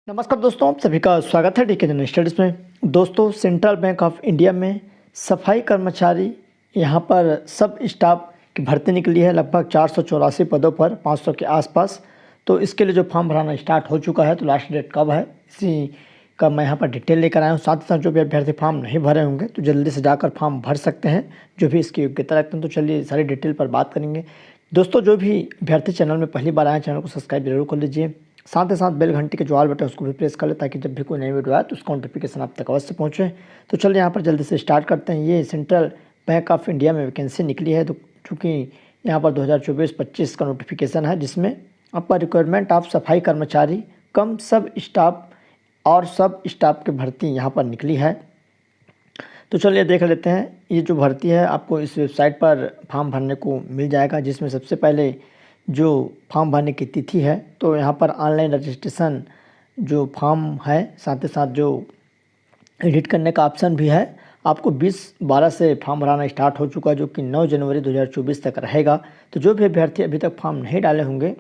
नमस्कार दोस्तों, आप सभी का स्वागत है डीके जनरल स्टडीज़ में। दोस्तों, सेंट्रल बैंक ऑफ इंडिया में सफाई कर्मचारी यहाँ पर सब स्टाफ की भर्ती निकली है लगभग 484 पदों पर 500 के आसपास। तो इसके लिए जो फॉर्म भराना स्टार्ट हो चुका है, तो लास्ट डेट कब है इसी का मैं यहाँ पर डिटेल लेकर आया हूँ। साथ ही साथ जो भी अभ्यर्थी फॉर्म नहीं भरे होंगे तो जल्दी से जाकर फॉर्म भर सकते हैं, जो भी इसकी योग्यता रखते हैं। तो चलिए सारी डिटेल पर बात करेंगे। दोस्तों, जो भी अभ्यर्थी चैनल में पहली बार आए, चैनल को सब्सक्राइब जरूर कर लीजिए। साथ ही साथ बेल घंटी के जो ऑल बटन उसको भी प्रेस कर ले, ताकि जब भी कोई नई वीडियो आए तो उसका नोटिफिकेशन आप तक अवश्य पहुँचे। तो चलिए यहाँ पर जल्दी से स्टार्ट करते हैं। ये सेंट्रल बैंक ऑफ इंडिया में वैकेंसी निकली है, तो चूँकि यहाँ पर 2024-25 का नोटिफिकेशन है, जिसमें आपका रिक्वायरमेंट ऑफ सफाई कर्मचारी कम सब स्टाफ और सब स्टाफ की भर्ती यहाँ पर निकली है। तो चलिए देख लेते हैं। ये जो भर्ती है आपको इस वेबसाइट पर फॉर्म भरने को मिल जाएगा, जिसमें सबसे पहले जो फॉर्म भरने की तिथि है, तो यहाँ पर ऑनलाइन रजिस्ट्रेशन जो फॉर्म है, साथ ही साथ जो एडिट करने का ऑप्शन भी है। आपको 20/12 से फॉर्म भराना स्टार्ट हो चुका है, जो कि 9 जनवरी 2024 तक रहेगा। तो जो भी अभ्यर्थी अभी तक फॉर्म नहीं डाले होंगे,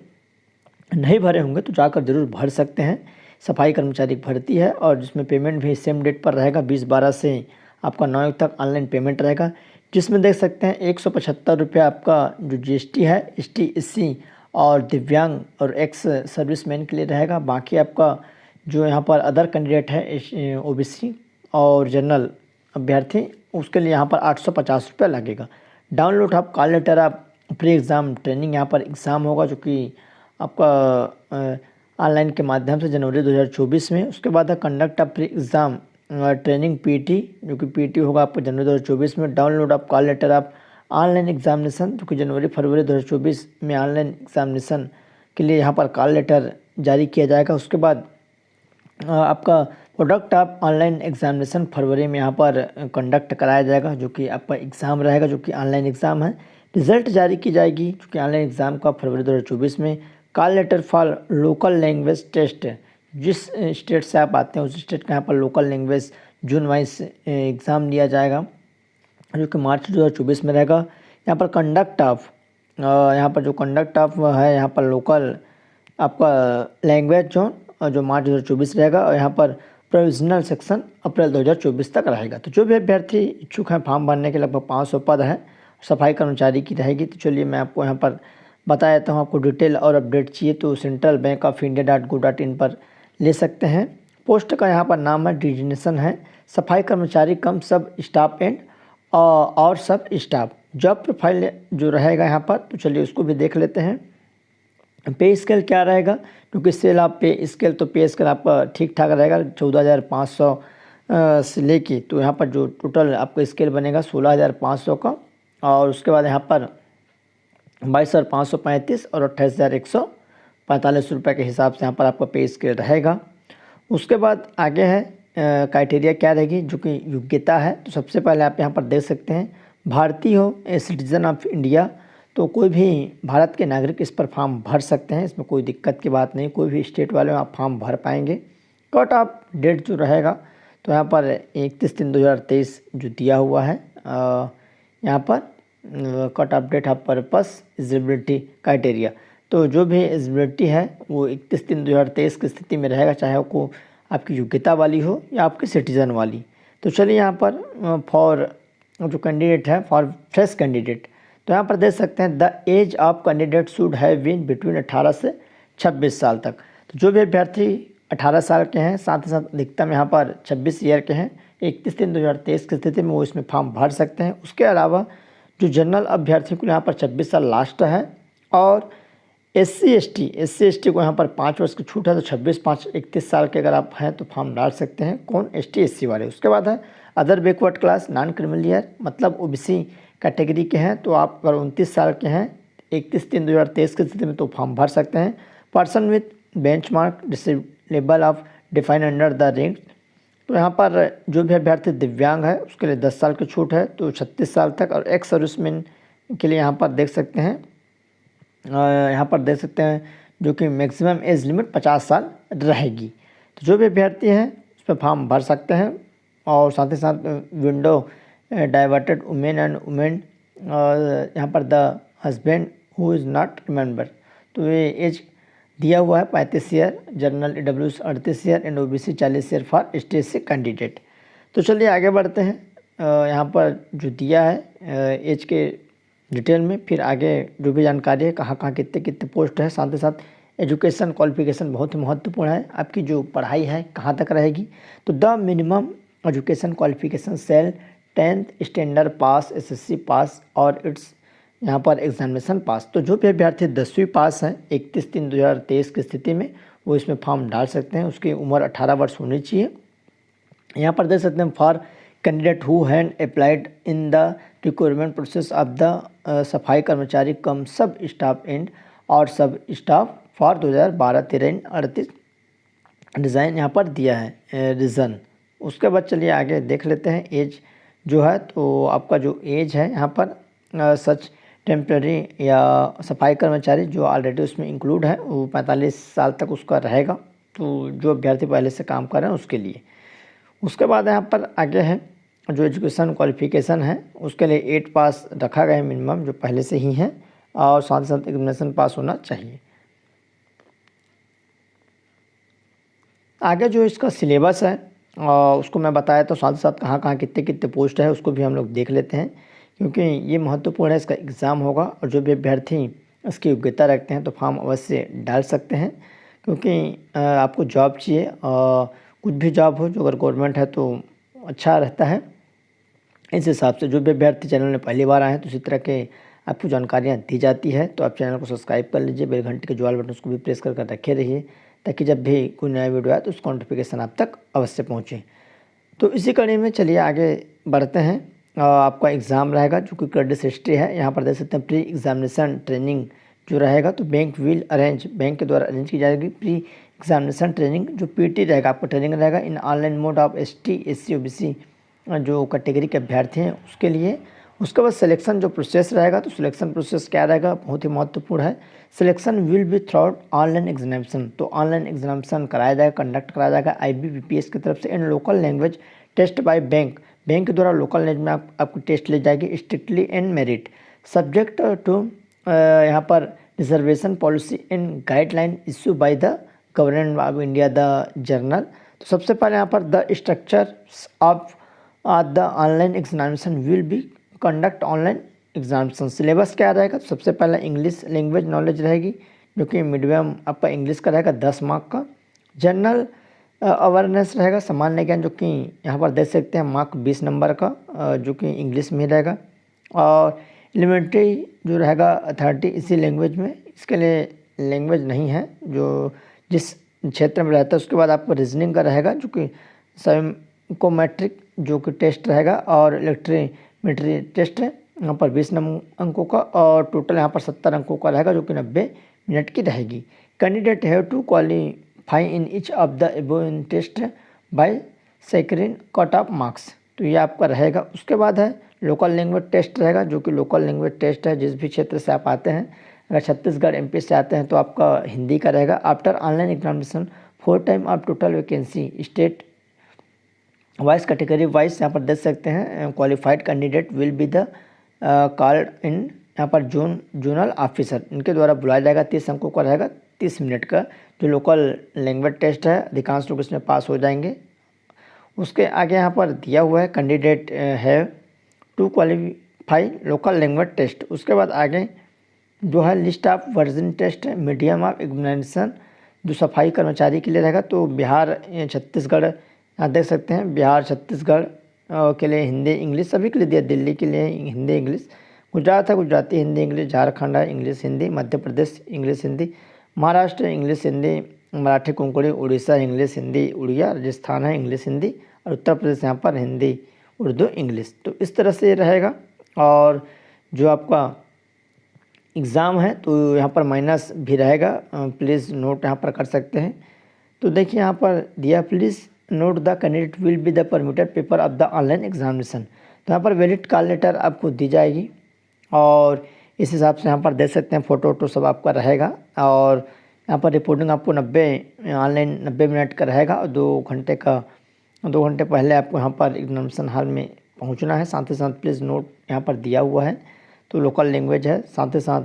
नहीं भरे होंगे, तो जाकर ज़रूर भर सकते हैं। सफाई कर्मचारी की भर्ती है और जिसमें पेमेंट भी सेम डेट पर रहेगा। 20/12 से आपका 9 तक ऑनलाइन पेमेंट रहेगा, जिसमें देख सकते हैं 175 रुपये आपका जो जीएसटी है ST SC और दिव्यांग और एक्स सर्विसमैन के लिए रहेगा। बाकी आपका जो यहाँ पर अदर कैंडिडेट है OBC और जनरल अभ्यर्थी, उसके लिए यहाँ पर 850 रुपये लगेगा। Download of call letter of pre exam training, यहाँ पर एग्ज़ाम होगा जो कि आपका ऑनलाइन के माध्यम से जनवरी 2024 में। उसके बाद है conduct of pre exam training PT, जो कि PT होगा आपको जनवरी 2024 में। Download of call letter of online examination, जो कि जनवरी-फरवरी 2024 में ऑनलाइन एग्जामिनेशन के लिए यहाँ पर कॉल लेटर जारी किया जाएगा। उसके बाद आपका प्रोडक्ट ऑफ ऑनलाइन एग्जामिनेशन फरवरी में यहाँ पर कंडक्ट कराया जाएगा, जो कि आपका एग्ज़ाम रहेगा, जो कि ऑनलाइन एग्ज़ाम है। रिज़ल्ट जारी की जाएगी, जो कि ऑनलाइन एग्ज़ाम का फरवरी 2024 में। Call letter for local language test, जिस स्टेट से आप आते हैं उस स्टेट का यहाँ पर local language zone wise exam लिया जाएगा, जो कि मार्च 2024 में रहेगा। यहाँ पर कंडक्ट ऑफ यहाँ पर जो कंडक्ट ऑफ है, यहाँ पर लोकल आपका लैंग्वेज जोन जो मार्च 2024 रहेगा, और यहाँ पर प्रोविजनल सेक्शन अप्रैल 2024 तक रहेगा। तो जो भी अभ्यर्थी इच्छुक हैं फॉर्म भरने के, लगभग 500 पद है, सफाई कर्मचारी की रहेगी। तो चलिए मैं आपको यहाँ पर बता देता हूँ। आपको डिटेल और अपडेट चाहिए तो central bank of India .go.in पर ले सकते हैं। पोस्ट का यहाँ पर नाम है, डिजिग्नेशन है सफाई कर्मचारी कम सब स्टाफ एंड और सब स्टाफ। जॉब प्रोफाइल जो रहेगा यहाँ पर, तो चलिए उसको भी देख लेते हैं। पे स्केल क्या रहेगा, क्योंकि सेल आप पे स्केल, तो पे स्केल आपका ठीक ठाक रहेगा 14,500 से लेके, तो यहाँ पर जो टोटल आपका स्केल बनेगा 16,500 का, और उसके बाद यहाँ पर 22,535 और 28,145 रुपये के हिसाब से यहाँ पर आपका पे स्केल रहेगा। उसके बाद आगे है क्राइटेरिया क्या रहेगी, जो कि योग्यता है। तो सबसे पहले आप यहाँ पर देख सकते हैं, भारतीय हो, ए सिटीजन ऑफ इंडिया, तो कोई भी भारत के नागरिक इस पर फॉर्म भर सकते हैं, इसमें कोई दिक्कत की बात नहीं। कोई भी स्टेट वाले आप फॉर्म भर पाएंगे। कट ऑफ डेट जो रहेगा, तो यहाँ पर 31/3/2023 जो दिया हुआ है, यहाँ पर cut off date of purpose eligibility criteria, तो जो भी एलिजिबिलिटी है वो 31/3/2023 की स्थिति में रहेगा, चाहे वो आपकी योग्यता वाली हो या आपके सिटीज़न वाली। तो चलिए यहाँ पर फॉर जो कैंडिडेट है, फॉर फ्रेश कैंडिडेट, तो यहाँ पर देख सकते हैं the age of candidate should have been between 18 से 26 साल तक। तो जो भी अभ्यर्थी 18 साल के हैं, साथ ही साथ अधिकतम यहाँ पर 26 ईयर के हैं, 31/3/2023 की स्थिति में वो इसमें फॉर्म भर सकते हैं। उसके अलावा जो जनरल अभ्यर्थी को यहाँ पर 26 साल लास्ट है, और SC ST को यहाँ पर 5 वर्ष की छूट है, तो 26/5/31 साल के अगर आप हैं तो फॉर्म डाल सकते हैं। कौन? ST SC वाले। उसके बाद है other backward class non criminal year, मतलब OBC कैटेगरी के हैं, तो आप अगर 29 साल के हैं 31/3/2023 की स्थिति में तो फॉर्म भर सकते हैं। Person with benchmark disable of define under the rank, तो यहाँ पर जो भी अभ्यर्थी दिव्यांग है उसके लिए 10 साल की छूट है, तो 36 साल तक। और एक्स सर्विसमैन के लिए यहाँ पर देख सकते हैं, जो कि मैक्सिमम एज लिमिट 50 साल रहेगी। तो जो भी अभ्यर्थी हैं उस पर फॉर्म भर सकते हैं। और साथ ही साथ window diverted women and women, यहाँ पर the husband who is not remember, तो ये एज दिया हुआ है 35 year, general EWS 38 year and OBC 40 year for STSC candidate. तो चलिए आगे बढ़ते हैं। यहाँ पर जो दिया है एज के डिटेल में, फिर आगे जो भी जानकारी है कहाँ कहाँ कितने कितने पोस्ट है, साथ ही साथ एजुकेशन क्वालिफिकेशन बहुत ही महत्वपूर्ण है। आपकी जो पढ़ाई है कहाँ तक रहेगी, तो the minimum education qualification sell 10th standard pass, SSC pass और इट्स यहाँ पर एग्जामिनेशन पास। तो जो भी अभ्यर्थी 10वीं पास है 31/3/2023 की स्थिति में, वो इसमें फॉर्म डाल सकते हैं। उसकी उम्र 18 वर्ष होनी चाहिए। यहाँ पर देख सकते हैं for candidate who had applied in the recruitment process of the सफाई कर्मचारी कम सब स्टाफ एंड और सब स्टाफ फॉर 2012-13-38 डिज़ाइन यहाँ पर दिया है रीज़न। उसके बाद चलिए आगे देख लेते हैं एज जो है। तो आपका जो एज है यहाँ पर सच टेम्प्रेरी या सफाई कर्मचारी जो ऑलरेडी उसमें इंक्लूड है वो 45 साल तक उसका रहेगा। तो जो अभ्यर्थी पहले से काम कर रहे हैं उसके लिए। उसके बाद यहाँ पर आगे है जो एजुकेशन क्वालिफिकेशन है उसके लिए 8 पास रखा गया है मिनिमम, जो पहले से ही है, और साथ ही साथ एग्जामिनेशन पास होना चाहिए। आगे जो इसका सिलेबस है उसको मैं बताया, तो साथ ही साथ कहाँ कहाँ कितने कितने पोस्ट है उसको भी हम लोग देख लेते हैं, क्योंकि ये महत्वपूर्ण है। इसका एग्ज़ाम होगा और जो भी अभ्यर्थी इसकी योग्यता रखते हैं तो फॉर्म अवश्य डाल सकते हैं, क्योंकि आपको जॉब चाहिए और कुछ भी जॉब हो जो अगर गवर्नमेंट है तो अच्छा रहता है। इस हिसाब से जो भी अभ्यर्थी चैनल में पहली बार आए हैं तो इसी तरह के आपको जानकारियाँ दी जाती है। तो आप चैनल को सब्सक्राइब कर लीजिए, बेल घंटे के जो बटन उसको भी प्रेस कर रखे रहिए, ताकि जब भी कोई नया वीडियो आए तो उसका नोटिफिकेशन आप तक अवश्य पहुँचे। तो इसी कड़ी में चलिए आगे बढ़ते हैं। आपका एग्ज़ाम रहेगा जो कि क्रेडिट हिस्ट्री है। यहाँ पर देख सकते हैं प्री एग्जामिनेशन ट्रेनिंग जो रहेगा, तो बैंक विल अरेंज, बैंक के द्वारा अरेंज की जाएगी प्री एग्जामिनेशन ट्रेनिंग, जो PT रहेगा आपका ट्रेनिंग रहेगा in online mode of ST SC OBC जो कैटेगरी के अभ्यर्थी हैं उसके लिए। उसके बाद सिलेक्शन जो प्रोसेस रहेगा, तो सिलेक्शन प्रोसेस क्या रहेगा, बहुत ही महत्वपूर्ण है। Selection will be throughout online examination, तो ऑनलाइन एग्जामिनेशन कराया जाएगा, कंडक्ट कराया जाएगा IBPS की तरफ से, in local language test by bank, bank के द्वारा लोकल लैंग्वेज में आपको टेस्ट ली जाएगी strictly and merit subject to यहाँ पर reservation policy and guideline issue by the government of India the journal. तो सबसे पहले यहाँ पर the structure of the online examination will B conduct online examination. Syllabus क्या रहेगा, तो सबसे पहले इंग्लिश लैंग्वेज नॉलेज रहेगी, जो कि मीडियम आपका इंग्लिश का रहेगा 10 मार्क का। जनरल अवेयरनेस रहेगा, सामान्य ज्ञान, जो कि यहाँ पर देख सकते हैं मार्क 20 नंबर का, जो कि इंग्लिश में रहेगा। और एलिमेंट्री जो रहेगा 30 इसी लैंग्वेज में, इसके लिए लैंग्वेज नहीं है जो जिस क्षेत्र में रहता है। उसके बाद आपको रीजनिंग का रहेगा, जो कि साइकोमेट्रिक जो कि टेस्ट रहेगा, और इलेक्ट्रीमेट्री टेस्ट है यहाँ पर 20 अंकों का, और टोटल यहाँ पर 70 अंकों का रहेगा, जो कि 90 मिनट की रहेगी। Candidate have to qualify in each of the above test by sectional cut off marks, तो ये आपका रहेगा। उसके बाद है लोकल लैंग्वेज टेस्ट रहेगा, जो कि लोकल लैंग्वेज टेस्ट है जिस भी क्षेत्र से आप आते हैं। अगर छत्तीसगढ़ MP से आते हैं तो आपका हिंदी का रहेगा। After online examination 4 time of total vacancy state wise category wise यहाँ पर देख सकते हैं qualified candidate will be the called in यहाँ पर जोनल ऑफिसर, इनके द्वारा बुलाया जाएगा। 30 अंकों का रहेगा, 30 मिनट का जो लोकल लैंग्वेज टेस्ट है, अधिकांश लोग इसमें पास हो जाएंगे। उसके आगे यहाँ पर दिया हुआ है candidate have to qualify local language test. उसके बाद आगे जो है लिस्ट ऑफ वर्जन टेस्ट है, मीडियम ऑफ एग्जामिनेशन जो सफाई कर्मचारी के लिए रहेगा। तो बिहार छत्तीसगढ़ यहाँ देख सकते हैं, बिहार छत्तीसगढ़ के लिए हिंदी इंग्लिश सभी के लिए दिया, दिल्ली के लिए हिंदी इंग्लिश, गुजरात है गुजराती हिंदी इंग्लिश, झारखंड है English Hindi, Madhya Pradesh English Hindi, Maharashtra English Hindi, Marathi Konkani, Orissa English Hindi Oriya, Rajasthan है इंग्लिश हिंदी, और उत्तर प्रदेश यहाँ पर हिंदी उर्दू इंग्लिश। तो इस तरह से ये रहेगा। और जो आपका एग्ज़ाम है तो यहाँ पर माइनस भी रहेगा, प्लीज़ नोट यहाँ पर कर सकते हैं। तो देखिए यहाँ पर दिया please note the candidate will be the permitted paper of the online examination. तो यहाँ पर वैलिड कॉल लेटर आपको दी जाएगी, और इस हिसाब से यहाँ पर देख सकते हैं फ़ोटो वोटो सब आपका रहेगा। और यहाँ पर रिपोर्टिंग आपको 90 मिनट का रहेगा, और 2 घंटे पहले आपको यहाँ पर एग्जामिनेशन हॉल में पहुँचना है। साथ ही साथ प्लीज़ नोट यहाँ पर दिया हुआ है, तो लोकल लैंग्वेज है, साथ ही साथ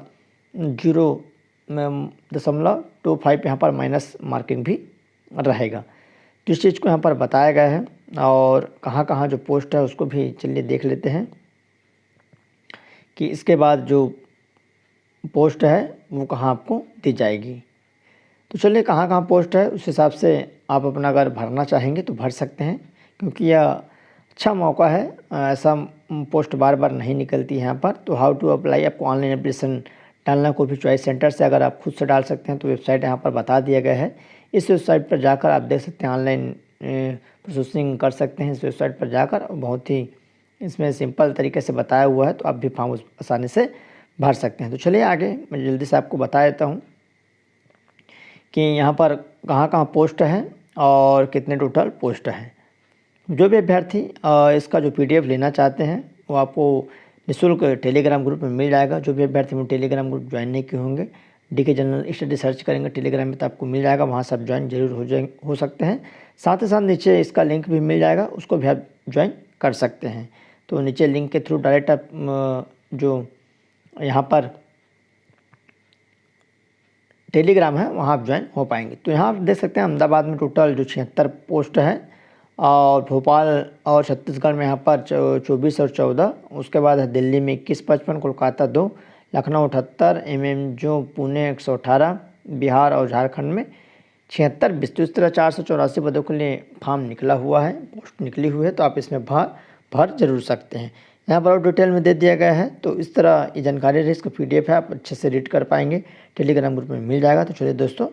0 .25 यहाँ पर माइनस मार्किंग भी रहेगा। तो इस चीज़ को यहाँ पर बताया गया है और कहाँ कहाँ जो पोस्ट है उसको भी चलिए देख लेते हैं कि इसके बाद जो पोस्ट है वो कहाँ आपको दी जाएगी। तो चलिए कहाँ कहाँ पोस्ट है उस हिसाब से आप अपना अगर भरना चाहेंगे तो भर सकते हैं, क्योंकि यह अच्छा मौका है। ऐसा पोस्ट बार बार नहीं निकलती है यहाँ पर। तो हाउ टू अप्लाई, आपको ऑनलाइन एप्लीकेशन डालना कोई भी चॉइस सेंटर से अगर आप खुद से डाल सकते हैं तो वेबसाइट यहाँ पर बता दिया गया है। इस वेबसाइट पर जाकर आप देख सकते हैं, ऑनलाइन प्रोसेसिंग कर सकते हैं इस वेबसाइट पर जाकर। बहुत ही इसमें सिंपल तरीके से बताया हुआ है, तो आप भी फॉर्म आसानी से भर सकते हैं। तो चलिए आगे मैं जल्दी से आपको बता देता हूँ कि यहाँ पर कहाँ कहाँ पोस्ट है और कितने टोटल पोस्ट हैं। जो भी अभ्यर्थी इसका जो PDF लेना चाहते हैं वो आपको निःशुल्क टेलीग्राम ग्रुप में मिल जाएगा। जो भी अभ्यर्थी में टेलीग्राम ग्रुप ज्वाइन नहीं किए होंगे, DK जनरल स्टडी सर्च करेंगे टेलीग्राम में तो आपको मिल जाएगा, वहाँ से आप ज्वाइन जरूर हो सकते हैं। साथ ही साथ नीचे इसका लिंक भी मिल जाएगा, उसको भी आप ज्वाइन कर सकते हैं। तो नीचे लिंक के थ्रू डायरेक्ट आप जो यहाँ पर टेलीग्राम है वहाँ आप ज्वाइन हो पाएंगे। तो यहाँ आप देख सकते हैं अहमदाबाद में टोटल जो 76 पोस्ट है और भोपाल और छत्तीसगढ़ में यहाँ पर 24 और 14। उसके बाद है दिल्ली में 21, 55, कोलकाता 2, लखनऊ 78, जो पुणे 118, बिहार और झारखंड में 76, 20। तो इस तरह 484 पदों के लिए फॉर्म निकला हुआ है, पोस्ट निकली हुई है, तो आप इसमें भर जरूर सकते हैं। यहाँ पर और डिटेल में दे दिया गया है। तो इस तरह ये जानकारी रही, इसका PDF है, आप अच्छे से रीड कर पाएंगे, टेलीग्राम ग्रुप में मिल जाएगा। तो चलिए दोस्तों